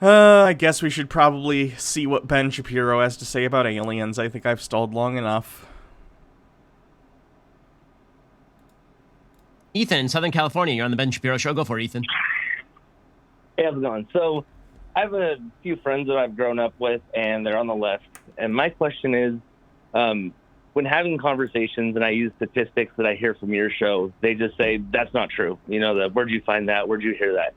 I guess we should probably see what Ben Shapiro has to say about aliens. I think I've stalled long enough. Ethan, in Southern California, you're on the Ben Shapiro Show. Go for it, Ethan. Hey, how's it going? So I have a few friends that I've grown up with, and they're on the left. And my question is, when having conversations and I use statistics that I hear from your show, they just say, that's not true. You know, where'd you find that? Where'd you hear that?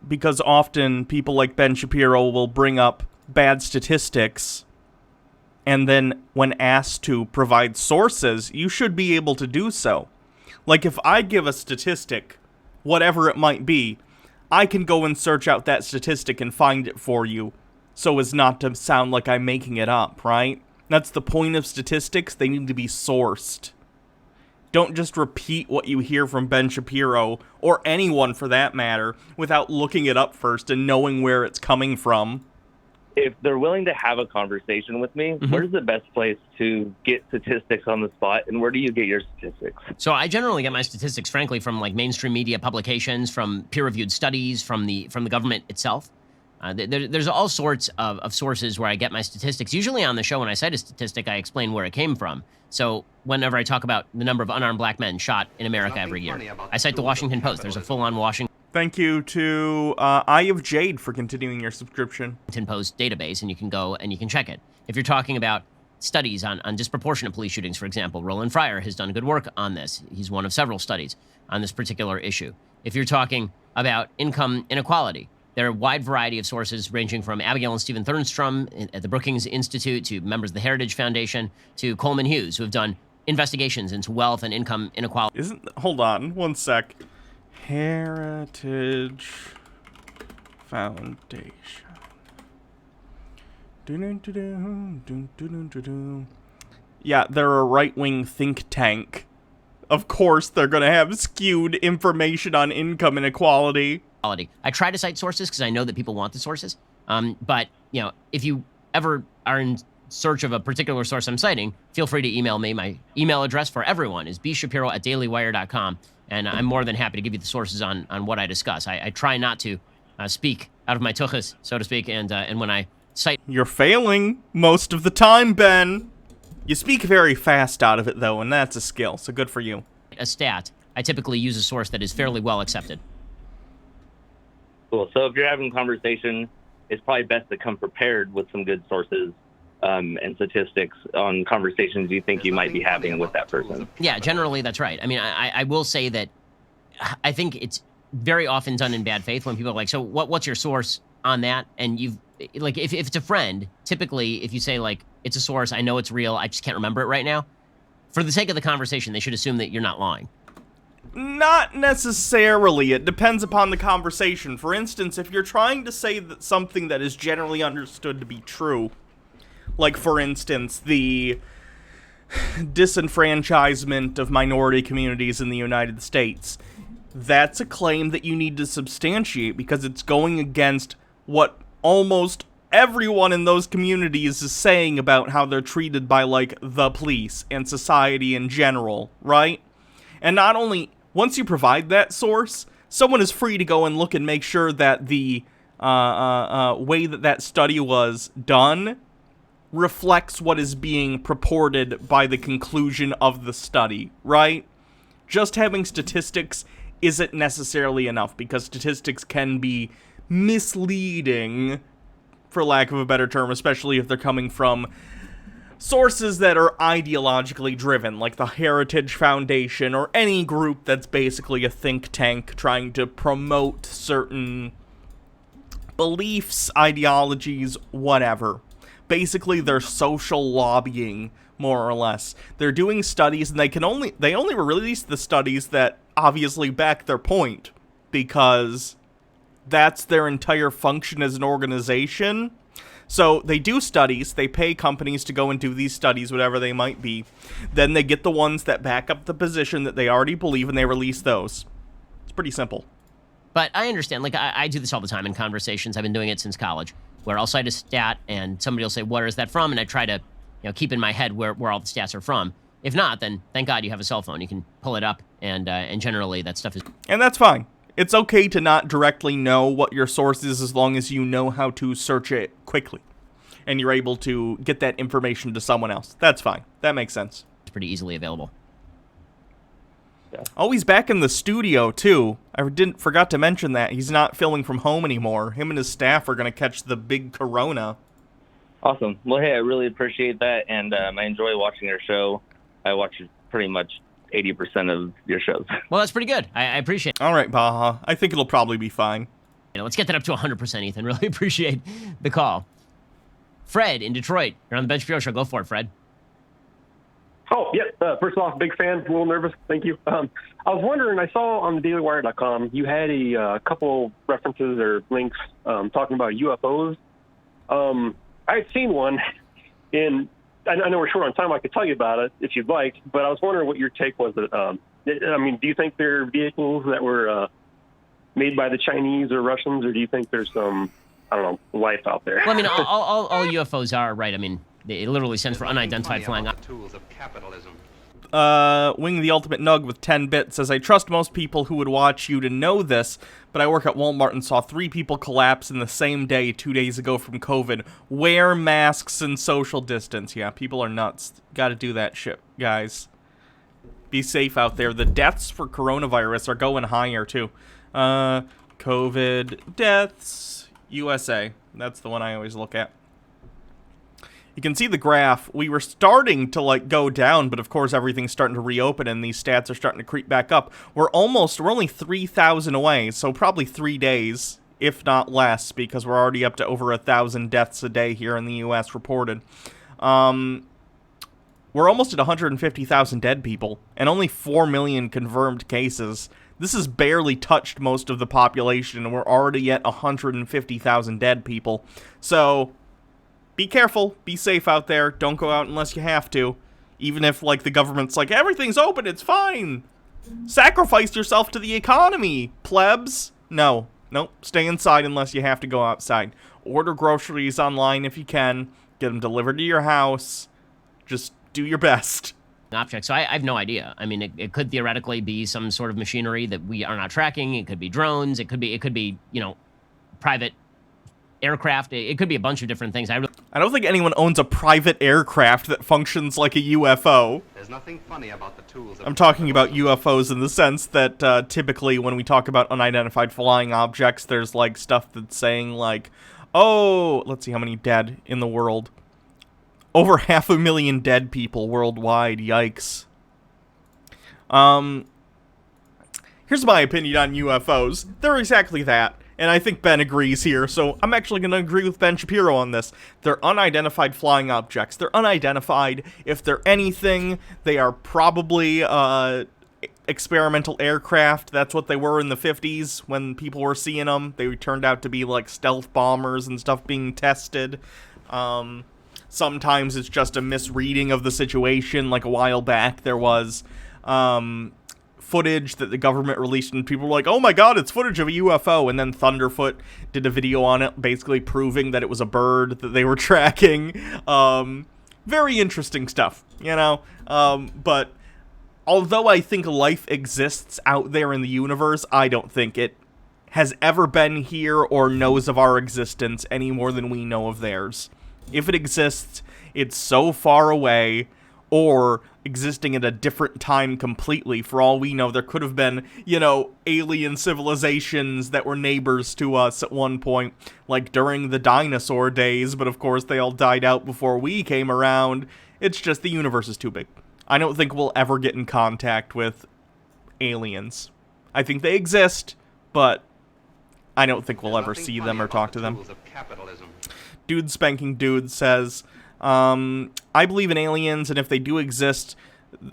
Because often people like Ben Shapiro will bring up bad statistics, and then when asked to provide sources, you should be able to do so. Like, if I give a statistic, whatever it might be, I can go and search out that statistic and find it for you, so as not to sound like I'm making it up, right? That's the point of statistics. They need to be sourced. Don't just repeat what you hear from Ben Shapiro, or anyone for that matter, without looking it up first and knowing where it's coming from. If they're willing to have a conversation with me, where's the best place to get statistics on the spot, and where do you get your statistics? So I generally get my statistics, frankly, from like mainstream media publications, from peer-reviewed studies, from the government itself. There's all sorts of sources where I get my statistics. Usually on the show, when I cite a statistic, I explain where it came from. So whenever I talk about the number of unarmed black men shot in America every year, I cite the Washington Post. There's a full-on Washington Thank you to Eye of Jade for continuing your subscription. Post database, and you can go and you can check it. If you're talking about studies on disproportionate police shootings, for example, Roland Fryer has done good work on this. He's one of several studies on this particular issue. If you're talking about income inequality, there are a wide variety of sources ranging from Abigail and Stephen Thernstrom at the Brookings Institute to members of the Heritage Foundation to Coleman Hughes, who have done investigations into wealth and income inequality. Hold on, one sec. Heritage Foundation. Yeah, they're a right-wing think tank. Of course, they're going to have skewed information on income inequality. I try to cite sources because I know that people want the sources. But, you know, if you ever are in search of a particular source I'm citing, feel free to email me. My email address for everyone is bshapiro@dailywire.com. And I'm more than happy to give you the sources on what I discuss. I try not to speak out of my tuchus, so to speak, and when I cite... You're failing most of the time, Ben. You speak very fast out of it, though, and that's a skill, so good for you. A stat, I typically use a source that is fairly well accepted. Cool. So if you're having a conversation, it's probably best to come prepared with some good sources and statistics on conversations you think you might be having with that person. Yeah, generally that's right. I mean, I will say that I think it's very often done in bad faith when people are like, so what's your source on that? And you've, like, if it's a friend, typically if you say, like, it's a source, I know it's real, I just can't remember it right now, for the sake of the conversation, they should assume that you're not lying. Not necessarily. It depends upon the conversation. For instance, if you're trying to say that something that is generally understood to be true, like, for instance, the disenfranchisement of minority communities in the United States, that's a claim that you need to substantiate because it's going against what almost everyone in those communities is saying about how they're treated by, like, the police and society in general, right? And not only, once you provide that source, someone is free to go and look and make sure that the way that study was done reflects what is being purported by the conclusion of the study, right? Just having statistics isn't necessarily enough, because statistics can be misleading, for lack of a better term, especially if they're coming from sources that are ideologically driven, like the Heritage Foundation, or any group that's basically a think tank trying to promote certain beliefs, ideologies, whatever. Basically, they're social lobbying, more or less. They're doing studies, and they only release the studies that obviously back their point, because that's their entire function as an organization. So they do studies, they pay companies to go and do these studies, whatever they might be. Then they get the ones that back up the position that they already believe, and they release those. It's pretty simple. But I understand, like, I do this all the time in conversations. I've been doing it since college, where I'll cite a stat, and somebody will say, where is that from? And I try to, keep in my head where all the stats are from. If not, then thank God you have a cell phone. You can pull it up, and generally that stuff is... And that's fine. It's okay to not directly know what your source is as long as you know how to search it quickly. And you're able to get that information to someone else. That's fine. That makes sense. It's pretty easily available. Yeah. Oh, he's back in the studio, too. I forgot to mention that. He's not filming from home anymore. Him and his staff are going to catch the big corona. Awesome. Well, hey, I really appreciate that, and I enjoy watching your show. I watch pretty much 80% of your shows. Well, that's pretty good. I appreciate it. All right, Baja. I think it'll probably be fine. Let's get that up to 100%, Ethan. Really appreciate the call. Fred in Detroit. You're on the Ben Shapiro Show. Go for it, Fred. Oh, yeah. First off, big fan. A little nervous. Thank you. I was wondering, I saw on thedailywire.com you had a couple references or links talking about UFOs. I had seen one, and I know we're short on time. I could tell you about it if you'd like, but I was wondering what your take was. Do you think they're vehicles that were made by the Chinese or Russians, or do you think there's some, I don't know, life out there? Well, I mean, all UFOs are, right? I mean, it literally stands for unidentified flying objects. Tools of capitalism. Wing the Ultimate Nug with 10 bits says, I trust most people who would watch you to know this, but I work at Walmart and saw 3 people collapse in the same day 2 days ago from COVID. Wear masks and social distance. Yeah, people are nuts. Gotta do that shit, guys. Be safe out there. The deaths for coronavirus are going higher, too. COVID deaths, USA. That's the one I always look at. You can see the graph. We were starting to go down, but of course everything's starting to reopen and these stats are starting to creep back up. We're only 3,000 away, so probably 3 days, if not less, because we're already up to over 1,000 deaths a day here in the US reported. We're almost at 150,000 dead people and only 4 million confirmed cases. This has barely touched most of the population and we're already at 150,000 dead people. So be careful, be safe out there, don't go out unless you have to. Even if, the government's like, everything's open, it's fine. Sacrifice yourself to the economy, plebs. No, nope, stay inside unless you have to go outside. Order groceries online if you can, get them delivered to your house. Just do your best. Object. So I have no idea. I mean, it could theoretically be some sort of machinery that we are not tracking. It could be drones. It could be, private aircraft. It could be a bunch of different things. I don't think anyone owns a private aircraft that functions like a UFO. There's nothing funny about the tools. I'm talking about UFOs in the sense that typically when we talk about unidentified flying objects, there's stuff that's saying oh, let's see how many dead in the world. Over 500,000 dead people worldwide. Yikes. Here's my opinion on UFOs. They're exactly that. And I think Ben agrees here, so I'm actually going to agree with Ben Shapiro on this. They're unidentified flying objects. They're unidentified. If they're anything, they are probably experimental aircraft. That's what they were in the 50s when people were seeing them. They turned out to be stealth bombers and stuff being tested. Sometimes it's just a misreading of the situation. A while back, there was footage that the government released, and people were like, oh my god, it's footage of a UFO, and then Thunderfoot did a video on it, basically proving that it was a bird that they were tracking. Very interesting stuff, but although I think life exists out there in the universe, I don't think it has ever been here or knows of our existence any more than we know of theirs. If it exists, it's so far away, or existing at a different time completely. For all we know, there could have been, alien civilizations that were neighbors to us at one point, during the dinosaur days, but of course they all died out before we came around. It's just the universe is too big. I don't think we'll ever get in contact with aliens. I think they exist, but I don't think we'll ever see them or talk to them. Dude Spanking Dude says, I believe in aliens, and if they do exist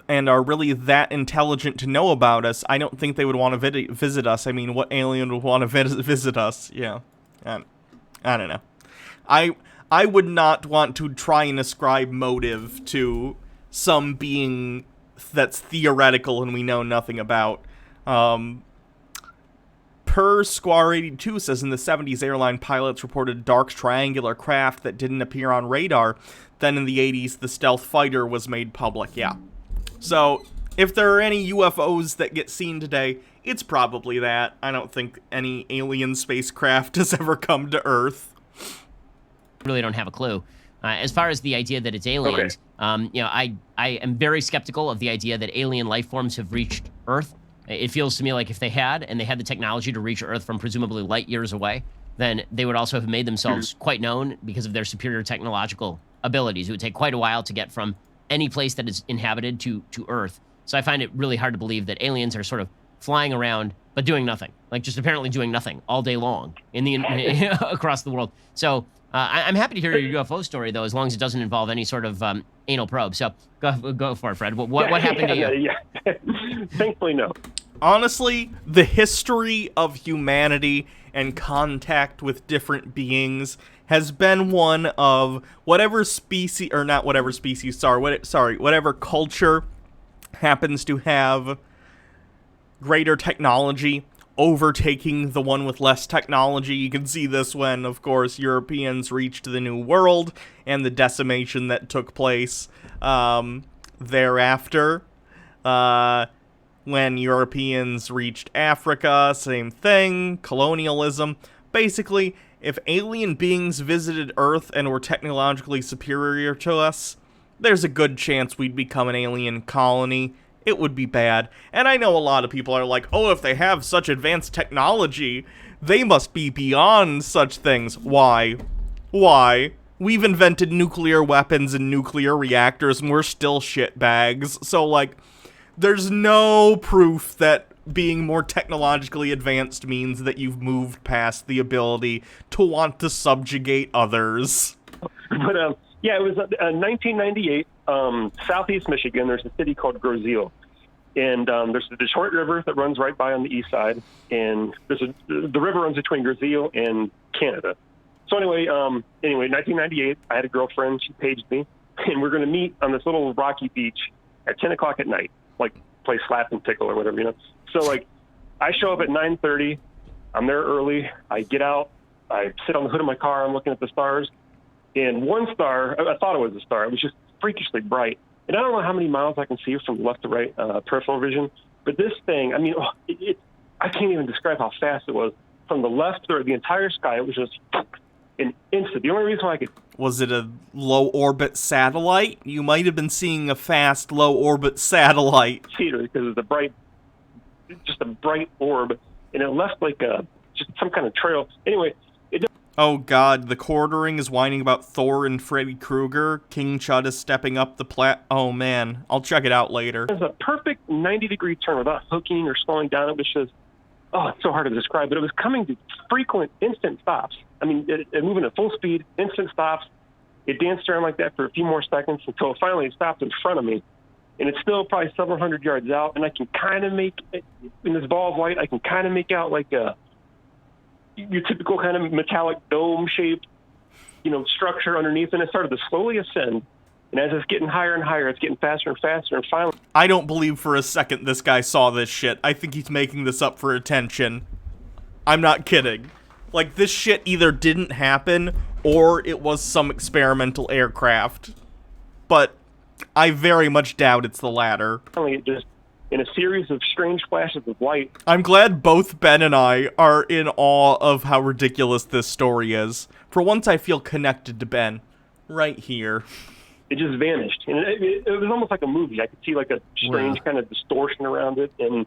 and are really that intelligent to know about us, I don't think they would want to visit us. I mean, what alien would want to visit us? Yeah. I don't know. I would not want to try and ascribe motive to some being that's theoretical and we know nothing about. Per Square 82 says in the 70s, airline pilots reported dark triangular craft that didn't appear on radar. Then in the 80s, the stealth fighter was made public. Yeah. So if there are any UFOs that get seen today, it's probably that. I don't think any alien spacecraft has ever come to Earth. Really don't have a clue. As far as the idea that it's aliens, I am very skeptical of the idea that alien life forms have reached Earth. It feels to me like if they had, and they had the technology to reach Earth from presumably light years away, then they would also have made themselves quite known because of their superior technological abilities. It would take quite a while to get from any place that is inhabited to Earth. So I find it really hard to believe that aliens are sort of flying around but doing nothing, like just apparently doing nothing all day long across the world. So I'm happy to hear your UFO story, though, as long as it doesn't involve any sort of anal probe. So go for it, Fred. What happened to you? Yeah. Thankfully, no. Honestly, the history of humanity and contact with different beings has been one of whatever species, or not whatever species, whatever culture happens to have greater technology overtaking the one with less technology. You can see this when, of course, Europeans reached the New World and the decimation that took place thereafter. When Europeans reached Africa, same thing, colonialism. Basically, if alien beings visited Earth and were technologically superior to us, there's a good chance we'd become an alien colony. It would be bad. And I know a lot of people are like, oh, if they have such advanced technology, they must be beyond such things. Why? Why? We've invented nuclear weapons and nuclear reactors, and we're still shitbags. So, like, there's no proof that being more technologically advanced means that you've moved past the ability to want to subjugate others. But, yeah, it was 1998, southeast Michigan. There's a city called Grozil. And there's the Detroit River that runs right by on the east side. And the river runs between Grozil and Canada. So anyway, 1998, I had a girlfriend. She paged me. And we're going to meet on this little rocky beach at 10 o'clock at night, like play slap and tickle or whatever, you know. So, like, I show up at 9:30. I'm there early. I get out. I sit on the hood of my car. I'm looking at the stars. And one star, I thought it was a star. It was just freakishly bright. And I don't know how many miles I can see from left to right peripheral vision. But this thing, I mean, I can't even describe how fast it was. From the left or the entire sky, it was just an instant. The only reason why I could... Was it a low-orbit satellite? You might have been seeing a fast, low-orbit satellite. See it because it's a bright orb. And it left like just some kind of trail. Anyway... Oh god, the quartering is whining about Thor and Freddy Krueger. King Chud is stepping up the Oh man, I'll check it out later. It was a perfect 90-degree turn without hooking or slowing down. It was just, it's so hard to describe, but it was coming to frequent instant stops. I mean, it moving at full speed, instant stops. It danced around like that for a few more seconds until it finally stopped in front of me. And it's still probably several hundred yards out, and I can kind of make, in this ball of light, I can kind of make out like your typical kind of metallic dome-shaped, structure underneath, and it started to slowly ascend. And as it's getting higher and higher, it's getting faster and faster, and finally... I don't believe for a second this guy saw this shit. I think he's making this up for attention. I'm not kidding. Like, this shit either didn't happen, or it was some experimental aircraft. But I very much doubt it's the latter. Finally, it just... in a series of strange flashes of light. I'm glad both Ben and I are in awe of how ridiculous this story is. For once, I feel connected to Ben. Right here. It just vanished. And it was almost like a movie. I could see like a strange kind of distortion around it and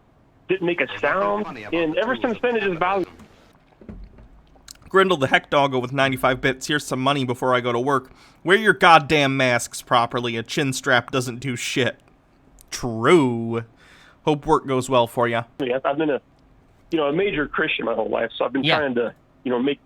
didn't make a sound. And ever since then, it just valued. Grindle the Heck Doggo with 95 bits. Here's some money before I go to work. Wear your goddamn masks properly. A chin strap doesn't do shit. True. Hope work goes well for you. I've been a major Christian my whole life, so I've been trying to, make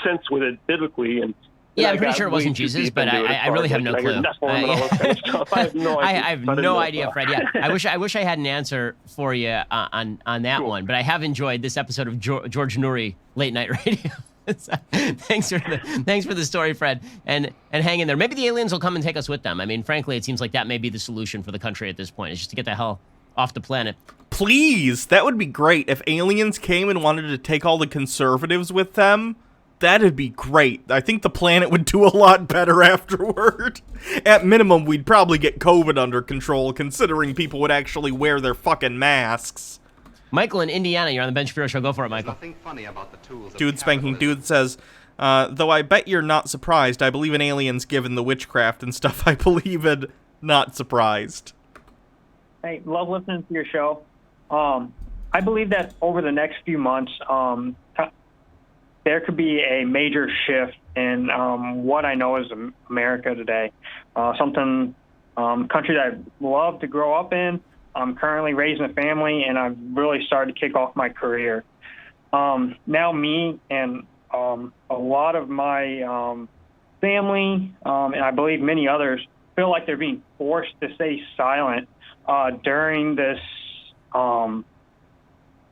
sense with it biblically. And yeah, I'm pretty sure it wasn't Jesus, but I really have no clue. I have no idea, Fred. Yeah, I wish I had an answer for you on that one, but I have enjoyed this episode of George Noory Late Night Radio. Thanks for the story, Fred, and hang in there. Maybe the aliens will come and take us with them. I mean, frankly, it seems like that may be the solution for the country at this point. It's just to get the hell off the planet. Please, that would be great. If aliens came and wanted to take all the conservatives with them, that'd be great. I think the planet would do a lot better afterward. At minimum, we'd probably get COVID under control, considering people would actually wear their fucking masks. Michael in Indiana, you're on the Ben Shapiro Show. Go for it, There's Michael. nothing funny about the tools of Dude Spanking capitalism. Dude says, though I bet you're not surprised. I believe in aliens given the witchcraft and stuff I believe in. Not surprised. Hey, love listening to your show. I believe that over the next few months, there could be a major shift in what I know as America today. Country that I'd love to grow up in. I'm currently raising a family, and I've really started to kick off my career. Now me and a lot of my family, and I believe many others, feel like they're being forced to stay silent during this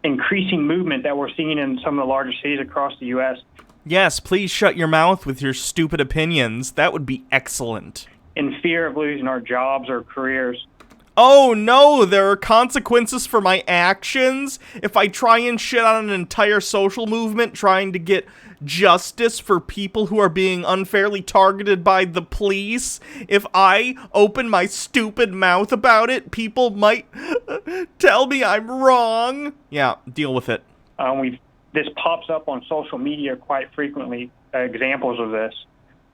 increasing movement that we're seeing in some of the larger cities across the U.S. Yes, please shut your mouth with your stupid opinions. That would be excellent. in fear of losing our jobs or careers. Oh no, there are consequences for my actions? If I try and shit on an entire social movement trying to get justice for people who are being unfairly targeted by the police, if I open my stupid mouth about it, people might tell me I'm wrong. Yeah, deal with it. This pops up on social media quite frequently, examples of this.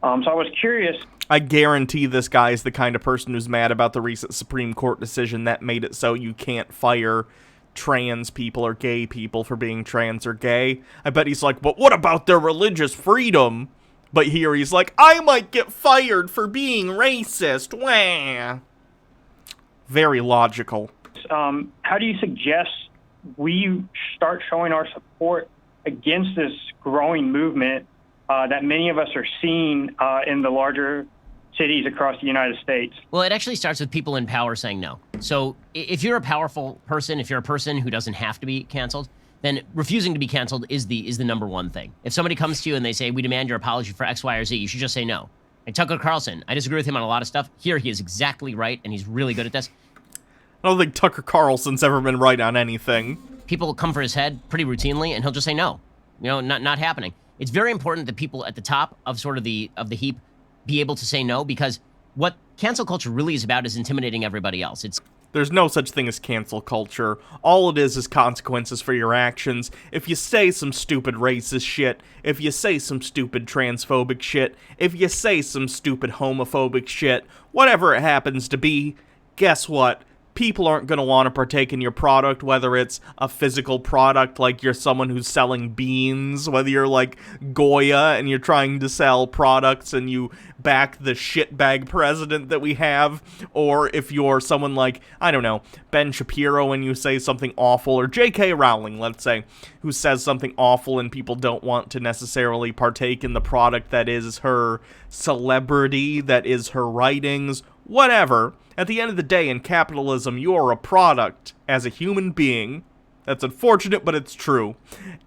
So I was curious. I guarantee this guy is the kind of person who's mad about the recent Supreme Court decision that made it so you can't fire trans people or gay people for being trans or gay. I bet he's like, but what about their religious freedom? But here he's like, I might get fired for being racist. Wah. Very logical. How do you suggest we start showing our support against this growing movement that many of us are seeing in the larger cities across the United States? Well, it actually starts with people in power saying no. So if you're a powerful person, if you're a person who doesn't have to be canceled, then refusing to be canceled is the number one thing. If somebody comes to you and they say, we demand your apology for X, Y, or Z, you should just say no. Like Tucker Carlson, I disagree with him on a lot of stuff. Here, he is exactly right, and he's really good at this. I don't think Tucker Carlson's ever been right on anything. People come for his head pretty routinely, and he'll just say no. You know, not happening. It's very important that people at the top of sort of the heap be able to say no, because what cancel culture really is about is intimidating everybody else. There's no such thing as cancel culture. All it is consequences for your actions. If you say some stupid racist shit, if you say some stupid transphobic shit, if you say some stupid homophobic shit, whatever it happens to be, guess what? People aren't going to want to partake in your product, whether it's a physical product like you're someone who's selling beans, whether you're like Goya and you're trying to sell products and you back the shitbag president that we have, or if you're someone like, I don't know, Ben Shapiro and you say something awful, or J.K. Rowling, let's say, who says something awful and people don't want to necessarily partake in the product that is her celebrity, that is her writings, whatever. At the end of the day, in capitalism, you are a product as a human being. That's unfortunate, but it's true.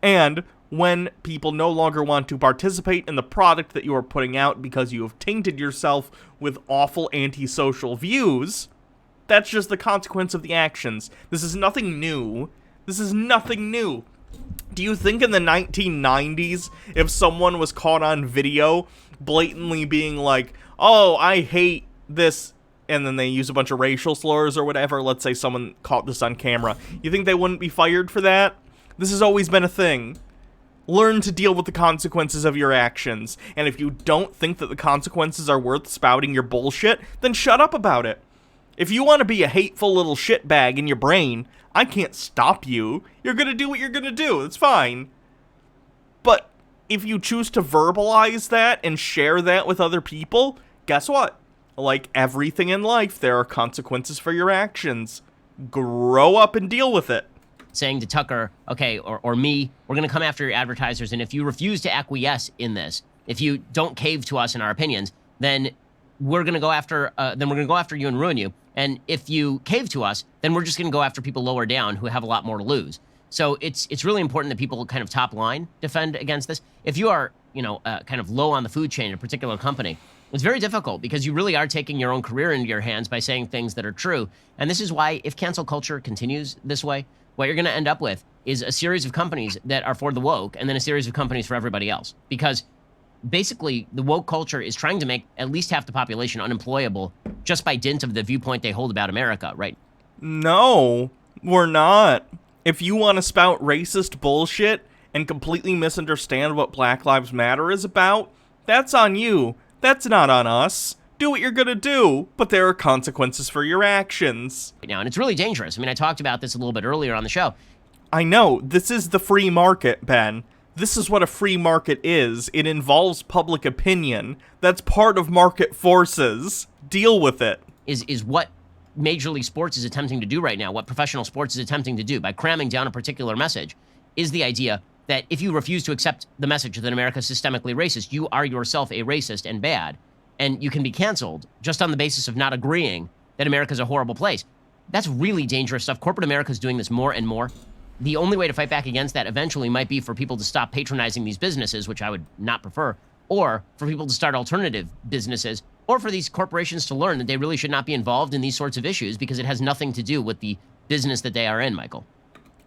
And when people no longer want to participate in the product that you are putting out because you have tainted yourself with awful antisocial views, that's just the consequence of the actions. This is nothing new. This is nothing new. Do you think in the 1990s, if someone was caught on video blatantly being like, oh, I hate this, and then they use a bunch of racial slurs or whatever, let's say someone caught this on camera, you think they wouldn't be fired for that? This has always been a thing. Learn to deal with the consequences of your actions, and if you don't think that the consequences are worth spouting your bullshit, then shut up about it. If you want to be a hateful little shitbag in your brain, I can't stop you. You're gonna do what you're gonna do, it's fine. But if you choose to verbalize that and share that with other people, guess what? Like everything in life, there are consequences for your actions. Grow up and deal with it. Saying to Tucker, okay, or me, we're going to come after your advertisers, and if you refuse to acquiesce in this, if you don't cave to us in our opinions, then we're going to go after you and ruin you. And if you cave to us, then we're just going to go after people lower down who have a lot more to lose. So it's really important that people kind of top line defend against this. If you are, kind of low on the food chain in a particular company, it's very difficult because you really are taking your own career into your hands by saying things that are true. And this is why if cancel culture continues this way, what you're going to end up with is a series of companies that are for the woke and then a series of companies for everybody else. Because basically the woke culture is trying to make at least half the population unemployable just by dint of the viewpoint they hold about America, right? No, we're not. If you want to spout racist bullshit and completely misunderstand what Black Lives Matter is about, that's on you. That's not on us. Do what you're gonna do, but there are consequences for your actions. Now, and it's really dangerous. I mean, I talked about this a little bit earlier on the show. I know, this is the free market, Ben. This is what a free market is. It involves public opinion. That's part of market forces. Deal with it. Is what Major League Sports is attempting to do right now, what professional sports is attempting to do by cramming down a particular message, is the idea that if you refuse to accept the message that America is systemically racist, you are yourself a racist and bad, and you can be canceled just on the basis of not agreeing that America is a horrible place. That's really dangerous stuff. Corporate America is doing this more and more. The only way to fight back against that eventually might be for people to stop patronizing these businesses, which I would not prefer, or for people to start alternative businesses, or for these corporations to learn that they really should not be involved in these sorts of issues because it has nothing to do with the business that they are in, Michael.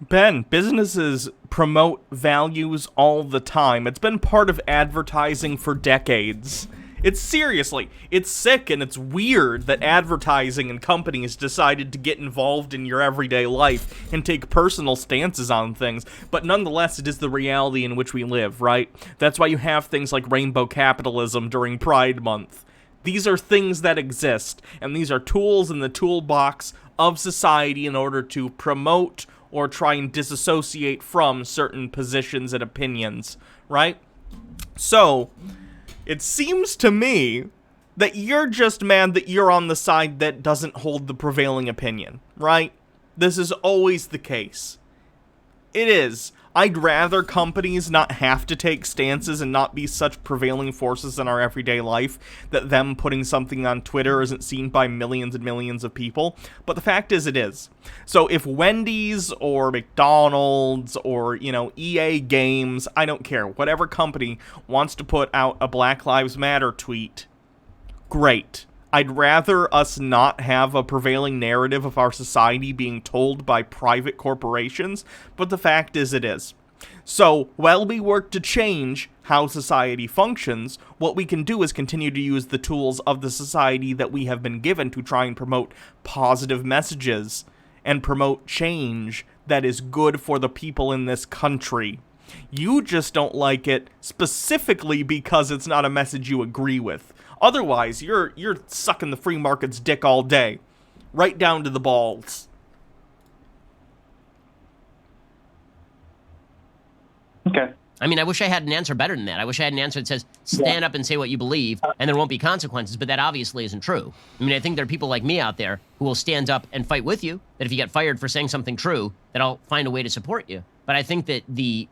Ben, businesses promote values all the time. It's been part of advertising for decades. It's sick and it's weird that advertising and companies decided to get involved in your everyday life and take personal stances on things, but nonetheless, it is the reality in which we live, right? That's why you have things like rainbow capitalism during Pride Month. These are things that exist, and these are tools in the toolbox of society in order to promote or try and disassociate from certain positions and opinions, right? So, it seems to me that you're just mad that you're on the side that doesn't hold the prevailing opinion, right? This is always the case. It is. I'd rather companies not have to take stances and not be such prevailing forces in our everyday life that them putting something on Twitter isn't seen by millions and millions of people. But the fact is, it is. So if Wendy's or McDonald's or, EA Games, I don't care, whatever company wants to put out a Black Lives Matter tweet, great. I'd rather us not have a prevailing narrative of our society being told by private corporations, but the fact is it is. So, while we work to change how society functions, what we can do is continue to use the tools of the society that we have been given to try and promote positive messages and promote change that is good for the people in this country. You just don't like it specifically because it's not a message you agree with. Otherwise, you're sucking the free market's dick all day. Right down to the balls. Okay. I mean, I wish I had an answer better than that. I wish I had an answer that says, stand up and say what you believe, and there won't be consequences, but that obviously isn't true. I mean, I think there are people like me out there who will stand up and fight with you, that if you get fired for saying something true, that I'll find a way to support you. But I think that the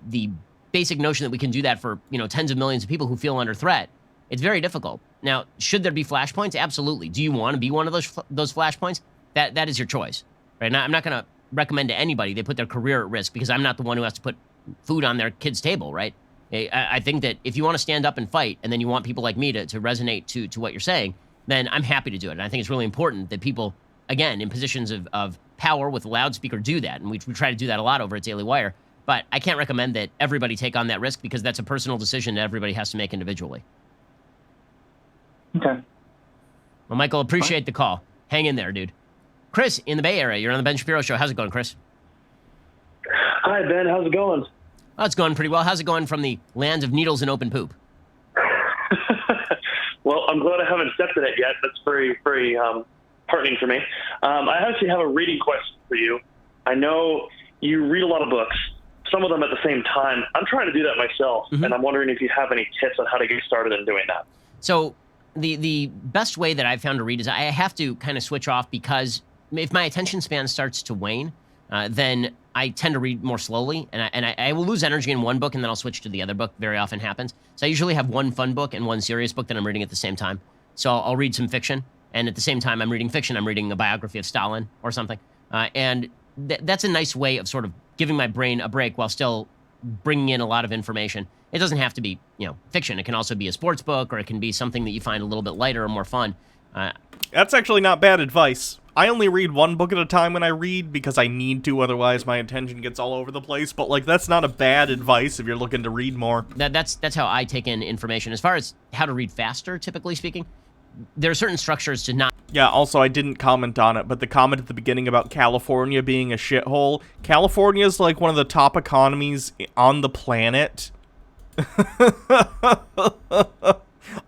basic notion that we can do that for, tens of millions of people who feel under threat, it's very difficult. Now, should there be flashpoints? Absolutely. Do you want to be one of those flashpoints? That is your choice, right? Now, I'm not going to recommend to anybody they put their career at risk because I'm not the one who has to put food on their kid's table, right? I think that if you want to stand up and fight, and then you want people like me to resonate to what you're saying, then I'm happy to do it. And I think it's really important that people, again, in positions of power with a loudspeaker do that. And we try to do that a lot over at Daily Wire. But I can't recommend that everybody take on that risk because that's a personal decision that everybody has to make individually. Okay. Well, Michael, appreciate the call. Hang in there, dude. Chris, in the Bay Area, you're on the Ben Shapiro Show. How's it going, Chris? Hi, Ben. How's it going? Oh, it's going pretty well. How's it going from the land of needles and open poop? Well, I'm glad I haven't stepped in it yet. That's very, very heartening for me. I actually have a reading question for you. I know you read a lot of books, some of them at the same time. I'm trying to do that myself, and I'm wondering if you have any tips on how to get started in doing that. So the best way that I've found to read is I have to kind of switch off because if my attention span starts to wane, then I tend to read more slowly, and I will lose energy in one book, and then I'll switch to the other book. Very often happens. So I usually have one fun book and one serious book that I'm reading at the same time. So I'll read some fiction, and at the same time I'm reading fiction, I'm reading a biography of Stalin or something. And that's a nice way of sort of giving my brain a break while still bringing in a lot of information. It doesn't have to be, fiction. It can also be a sports book, or it can be something that you find a little bit lighter or more fun. That's actually not bad advice. I only read one book at a time when I read because I need to, otherwise my attention gets all over the place. But, that's not a bad advice if you're looking to read more. That's how I take in information. As far as how to read faster, typically speaking, there are certain structures to not. Yeah, also, I didn't comment on it, but the comment at the beginning about California being a shithole, California is like one of the top economies on the planet.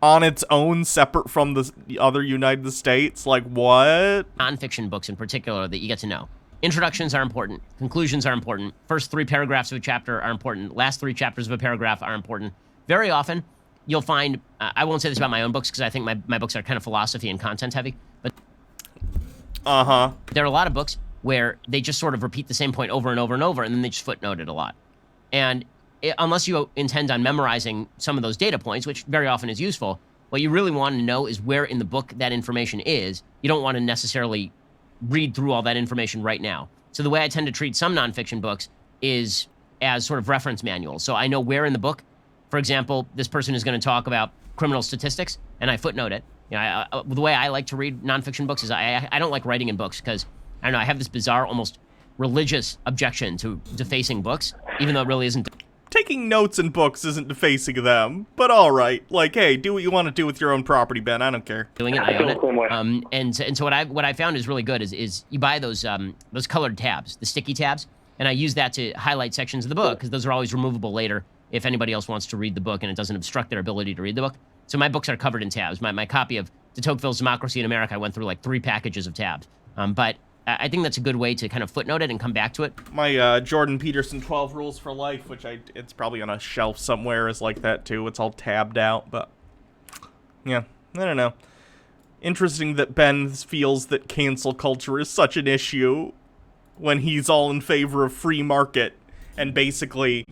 On its own, separate from the other United States. Like, what? Nonfiction books in particular that you get to know. Introductions are important. Conclusions are important. First 3 paragraphs of a chapter are important. Last 3 chapters of a paragraph are important. Very often, you'll find, I won't say this about my own books because I think my books are kind of philosophy and content heavy, but there are a lot of books where they just sort of repeat the same point over and over and over, and then they just footnote it a lot. And unless you intend on memorizing some of those data points, which very often is useful, what you really want to know is where in the book that information is. You don't want to necessarily read through all that information right now. So the way I tend to treat some nonfiction books is as sort of reference manuals. So I know where in the book, for example, this person is going to talk about criminal statistics, and I footnote it. You know, the way I like to read nonfiction books is I don't like writing in books because, I don't know, I have this bizarre, almost religious objection to defacing books, even though it really isn't. Taking notes in books isn't defacing them, but alright. Like, hey, do what you want to do with your own property, Ben. I don't care. Doing it, I own it. And so what I found is really good is you buy those colored tabs, the sticky tabs, and I use that to highlight sections of the book because those are always removable later if anybody else wants to read the book and it doesn't obstruct their ability to read the book. So my books are covered in tabs. My copy of de Tocqueville's Democracy in America, I went through like 3 packages of tabs. But I think that's a good way to kind of footnote it and come back to it. My Jordan Peterson 12 Rules for Life, which it's probably on a shelf somewhere, is like that too. It's all tabbed out, but yeah, I don't know. Interesting that Ben feels that cancel culture is such an issue when he's all in favor of free market, and basically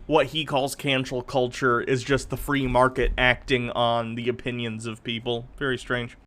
what he calls cancel culture is just the free market acting on the opinions of people. Very strange.